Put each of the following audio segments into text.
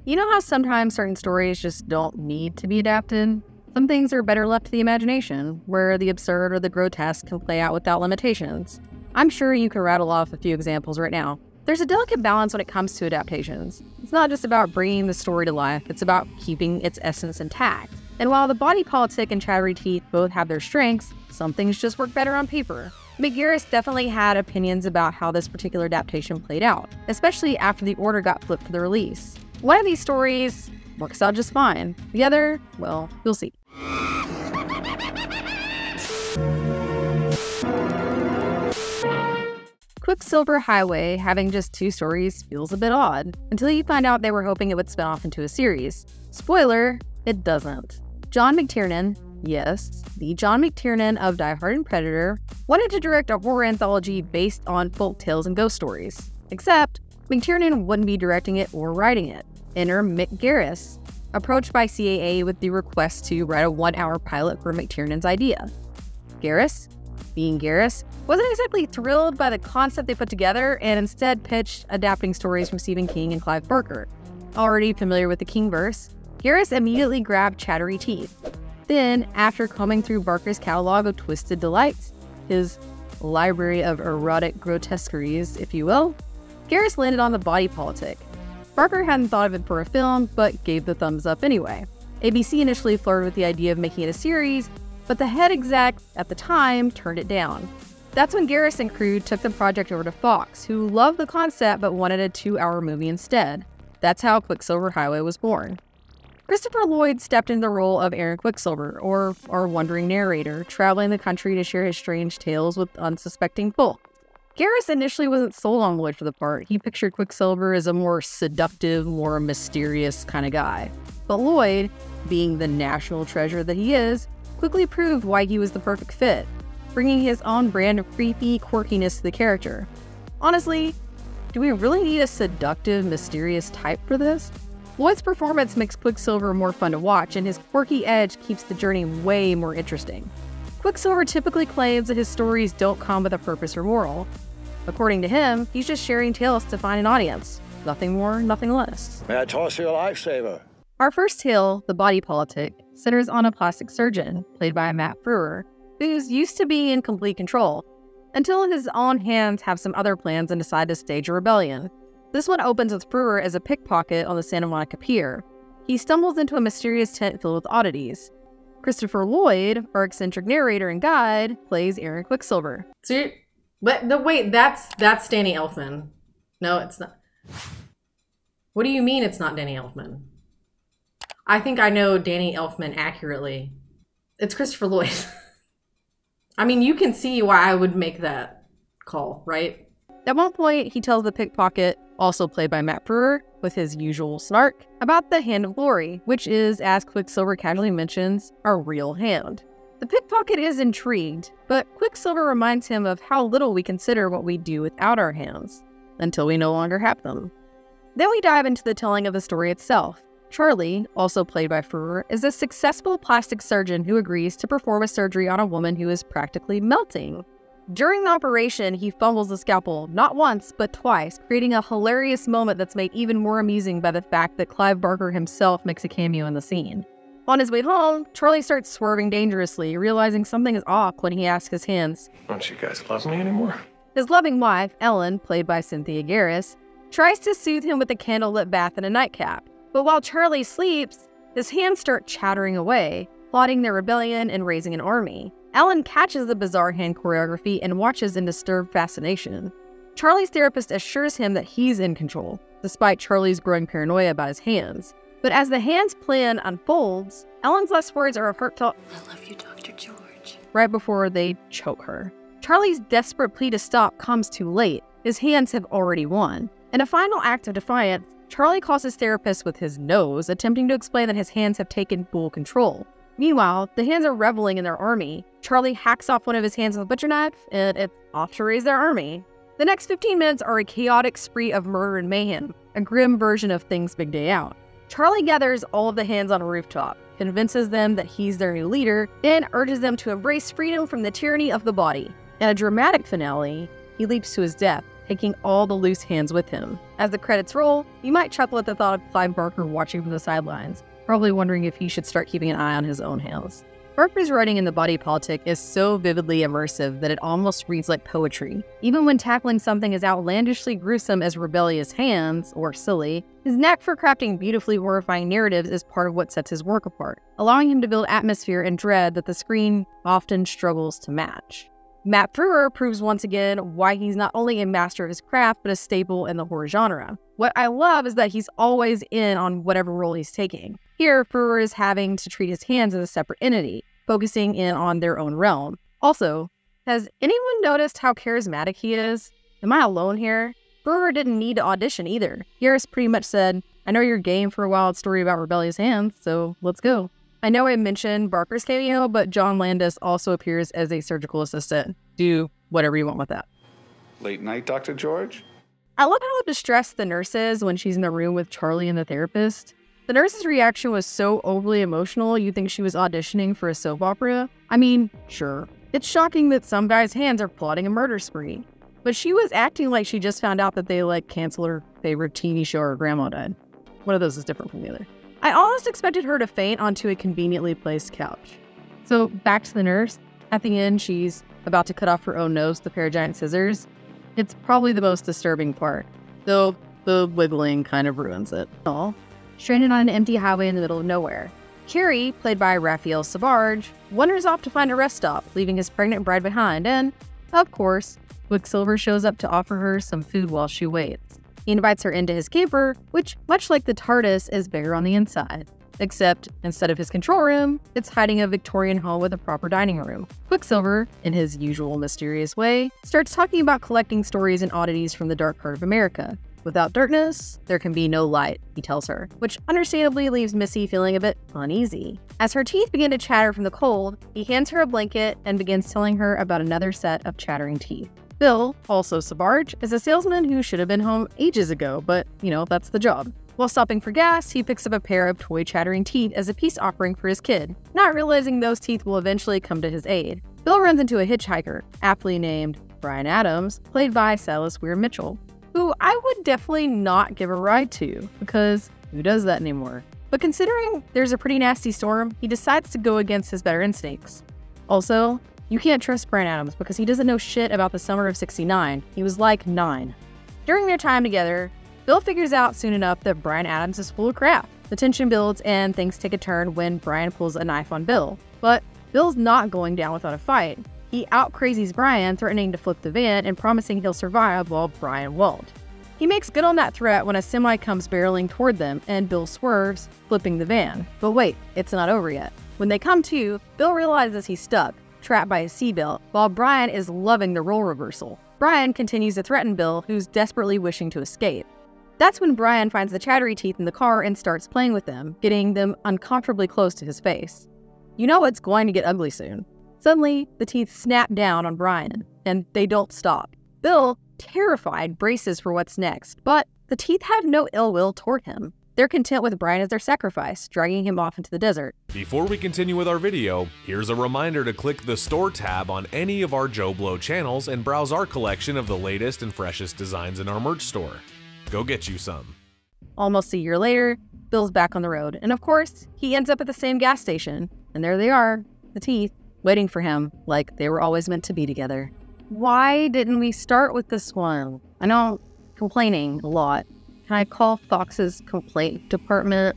You know how sometimes certain stories just don't need to be adapted? Some things are better left to the imagination, where the absurd or the grotesque can play out without limitations. I'm sure you could rattle off a few examples right now. There's a delicate balance when it comes to adaptations. It's not just about bringing the story to life, it's about keeping its essence intact. And while the body politic and Chattery teeth both have their strengths, some things just work better on paper. McGarris definitely had opinions about how this particular adaptation played out, especially after the order got flipped for the release. One of these stories works out just fine. The other, well, you'll see. Quicksilver Highway having just 2 stories feels a bit odd, until you find out they were hoping it would spin off into a series. Spoiler, it doesn't. John McTiernan, yes, the John McTiernan of Die Hard and Predator, wanted to direct a horror anthology based on folk tales and ghost stories. Except, McTiernan wouldn't be directing it or writing it. Enter McGarris, approached by CAA with the request to write a 1-hour pilot for McTiernan's idea. Garris, being Garris, wasn't exactly thrilled by the concept they put together and instead pitched adapting stories from Stephen King and Clive Barker. Already familiar with the Kingverse, Garris immediately grabbed Chattery teeth. Then, after combing through Barker's catalog of twisted delights, his library of erotic grotesqueries, if you will, Garris landed on the body politic. Barker hadn't thought of it for a film, but gave the thumbs up anyway. ABC initially flirted with the idea of making it a series, but the head exec at the time turned it down. That's when Garris and crew took the project over to Fox, who loved the concept but wanted a 2-hour movie instead. That's how Quicksilver Highway was born. Christopher Lloyd stepped into the role of Aaron Quicksilver, or our wandering narrator, traveling the country to share his strange tales with unsuspecting folk. Garris initially wasn't sold on Lloyd for the part. He pictured Quicksilver as a more seductive, more mysterious kind of guy. But Lloyd, being the national treasure that he is, quickly proved why he was the perfect fit, bringing his own brand of creepy quirkiness to the character. Honestly, do we really need a seductive, mysterious type for this? Lloyd's performance makes Quicksilver more fun to watch, and his quirky edge keeps the journey way more interesting. Quicksilver typically claims that his stories don't come with a purpose or moral. According to him, he's just sharing tales to find an audience. Nothing more, nothing less. May I toss you a lifesaver? Our first tale, The Body Politic, centers on a plastic surgeon, played by Matt Frewer, who's used to be in complete control, until his own hands have some other plans and decide to stage a rebellion. This one opens with Frewer as a pickpocket on the Santa Monica Pier. He stumbles into a mysterious tent filled with oddities. Christopher Lloyd, our eccentric narrator and guide, plays Aaron Quicksilver. Wait, that's Danny Elfman. No, it's not. What do you mean it's not Danny Elfman? I think I know Danny Elfman accurately. It's Christopher Lloyd. I mean, you can see why I would make that call, right? At one point, he tells the pickpocket, also played by Matt Frewer, with his usual snark, about the Hand of Glory, which is, as Quicksilver casually mentions, a real hand. The pickpocket is intrigued, but Quicksilver reminds him of how little we consider what we do without our hands, until we no longer have them. Then we dive into the telling of the story itself. Charlie, also played by Frewer, is a successful plastic surgeon who agrees to perform a surgery on a woman who is practically melting. During the operation, he fumbles the scalpel not once, but twice, creating a hilarious moment that's made even more amusing by the fact that Clive Barker himself makes a cameo in the scene. On his way home, Charlie starts swerving dangerously, realizing something is off when he asks his hands, Don't you guys love me anymore? His loving wife, Ellen, played by Cynthia Garris, tries to soothe him with a candlelit bath and a nightcap. But while Charlie sleeps, his hands start chattering away, plotting their rebellion and raising an army. Ellen catches the bizarre hand choreography and watches in disturbed fascination. Charlie's therapist assures him that he's in control, despite Charlie's growing paranoia about his hands. But as the hands plan unfolds, Ellen's last words are a heartfelt, I love you, Dr. George, right before they choke her. Charlie's desperate plea to stop comes too late. His hands have already won. In a final act of defiance, Charlie calls his therapist with his nose, attempting to explain that his hands have taken full control. Meanwhile, the hands are reveling in their army. Charlie hacks off one of his hands with a butcher knife, and it's off to raise their army. The next 15 minutes are a chaotic spree of murder and mayhem, a grim version of Thing's Big Day Out. Charlie gathers all of the hands on a rooftop, convinces them that he's their new leader, then urges them to embrace freedom from the tyranny of the body. In a dramatic finale, he leaps to his death, taking all the loose hands with him. As the credits roll, you might chuckle at the thought of Clive Barker watching from the sidelines, probably wondering if he should start keeping an eye on his own hands. Barker's writing in the body politic is so vividly immersive that it almost reads like poetry. Even when tackling something as outlandishly gruesome as rebellious hands, or silly, his knack for crafting beautifully horrifying narratives is part of what sets his work apart, allowing him to build atmosphere and dread that the screen often struggles to match. Matt Frewer proves once again why he's not only a master of his craft, but a staple in the horror genre. What I love is that he's always in on whatever role he's taking. Here, Frewer is having to treat his hands as a separate entity, focusing in on their own realm. Also, has anyone noticed how charismatic he is? Am I alone here? Frewer didn't need to audition either. Garrus pretty much said, "I know you're game for a wild story about rebellious hands, so let's go." I know I mentioned Barker's cameo, but John Landis also appears as a surgical assistant. Do whatever you want with that. Late night, Dr. George? I love how distressed the nurse is when she's in the room with Charlie and the therapist. The nurse's reaction was so overly emotional, you'd think she was auditioning for a soap opera. I mean, sure. It's shocking that some guy's hands are plotting a murder spree. But she was acting like she just found out that they, canceled her favorite TV show or grandma died. One of those is different from the other. I almost expected her to faint onto a conveniently placed couch. So, back to the nurse. At the end, she's about to cut off her own nose with a pair of giant scissors. It's probably the most disturbing part, though the wiggling kind of ruins it all. Stranded on an empty highway in the middle of nowhere, Carrie, played by Raphael Sbarge, wanders off to find a rest stop, leaving his pregnant bride behind, and, of course, Quicksilver shows up to offer her some food while she waits. He invites her into his camper, which, much like the TARDIS, is bigger on the inside. Except, instead of his control room, it's hiding a Victorian home with a proper dining room. Quicksilver, in his usual mysterious way, starts talking about collecting stories and oddities from the dark part of America. Without darkness, there can be no light, he tells her, which understandably leaves Missy feeling a bit uneasy. As her teeth begin to chatter from the cold, he hands her a blanket and begins telling her about another set of chattering teeth. Bill, also Sbarge, is a salesman who should have been home ages ago, but, that's the job. While stopping for gas, he picks up a pair of toy chattering teeth as a peace offering for his kid, not realizing those teeth will eventually come to his aid. Bill runs into a hitchhiker, aptly named Bryan Adams, played by Silas Weir Mitchell, who I would definitely not give a ride to, because who does that anymore? But considering there's a pretty nasty storm, he decides to go against his better instincts. Also, you can't trust Bryan Adams because he doesn't know shit about the summer of '69. He was like 9. During their time together, Bill figures out soon enough that Bryan Adams is full of crap. The tension builds and things take a turn when Bryan pulls a knife on Bill. But Bill's not going down without a fight. He out-crazies Bryan, threatening to flip the van and promising he'll survive while Bryan won't. He makes good on that threat when a semi comes barreling toward them and Bill swerves, flipping the van. But wait, it's not over yet. When they come to, Bill realizes he's stuck, trapped by his seatbelt, while Bryan is loving the role reversal. Bryan continues to threaten Bill, who's desperately wishing to escape. That's when Bryan finds the Chattery teeth in the car and starts playing with them, getting them uncomfortably close to his face. You know it's going to get ugly soon. Suddenly, the teeth snap down on Bryan, and they don't stop. Bill, terrified, braces for what's next, but the teeth have no ill will toward him. They're content with Bryan as their sacrifice, dragging him off into the desert. Before we continue with our video, here's a reminder to click the Store tab on any of our JoBlo channels and browse our collection of the latest and freshest designs in our merch store. Go get you some. Almost a year later, Bill's back on the road, and of course, he ends up at the same gas station. And there they are, the teeth, waiting for him like they were always meant to be together. Why didn't we start with this one? I know, complaining a lot. Can I call Fox's complaint department?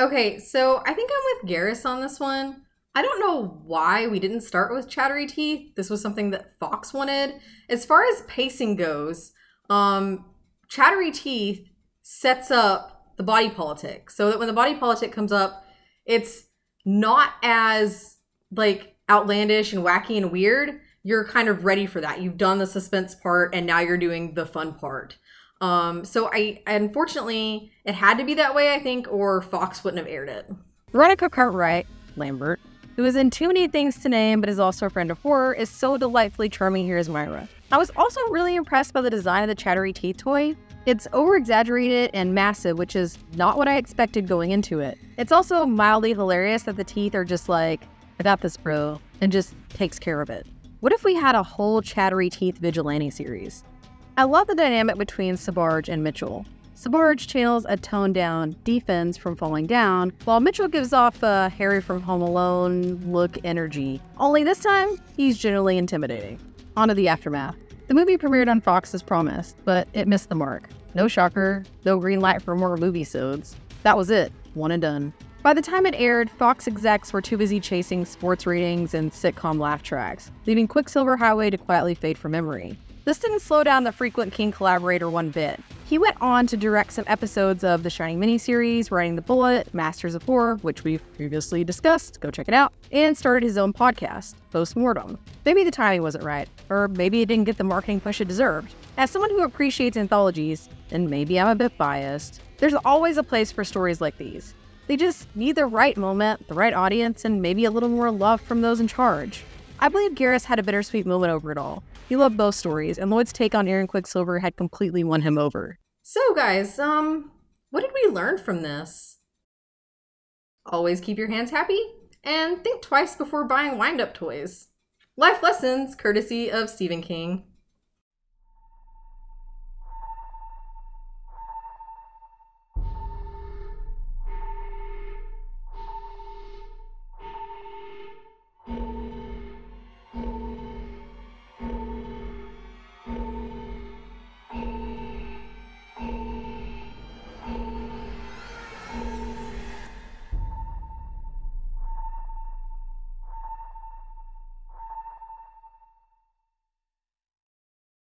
Okay, so I think I'm with Garrus on this one. I don't know why we didn't start with Chattery teeth. This was something that Fox wanted. As far as pacing goes, Chattery teeth sets up the body politic so that when the body politic comes up, it's not as outlandish and wacky and weird. You're kind of ready for that. You've done the suspense part and now you're doing the fun part. So I unfortunately, it had to be that way, I think, or Fox wouldn't have aired it. Veronica Cartwright, Lambert, who is in too many things to name but is also a friend of horror, is so delightfully charming here as Myra. I was also really impressed by the design of the Chattery teeth toy. It's over-exaggerated and massive, which is not what I expected going into it. It's also mildly hilarious that the teeth are just like, I got this, bro, and just takes care of it. What if we had a whole Chattery teeth vigilante series? I love the dynamic between Sabarge and Mitchell. Sabarge channels a toned-down defense from falling down, while Mitchell gives off a Harry from Home Alone look energy. Only this time, he's generally intimidating. On to the aftermath. The movie premiered on Fox as promised, but it missed the mark. No shocker, no green light for more movie-sodes. That was it, one and done. By the time it aired, Fox execs were too busy chasing sports ratings and sitcom laugh tracks, leaving Quicksilver Highway to quietly fade from memory. This didn't slow down the frequent King collaborator one bit. He went on to direct some episodes of The Shining miniseries, Writing the Bullet, Masters of Horror, which we've previously discussed, go check it out, and started his own podcast, Postmortem. Maybe the timing wasn't right, or maybe it didn't get the marketing push it deserved. As someone who appreciates anthologies, and maybe I'm a bit biased, there's always a place for stories like these. They just need the right moment, the right audience, and maybe a little more love from those in charge. I believe Garrus had a bittersweet moment over it all. He loved both stories, and Lloyd's take on Aaron Quicksilver had completely won him over. So guys, what did we learn from this? Always keep your hands happy, and think twice before buying wind-up toys. Life lessons courtesy of Stephen King.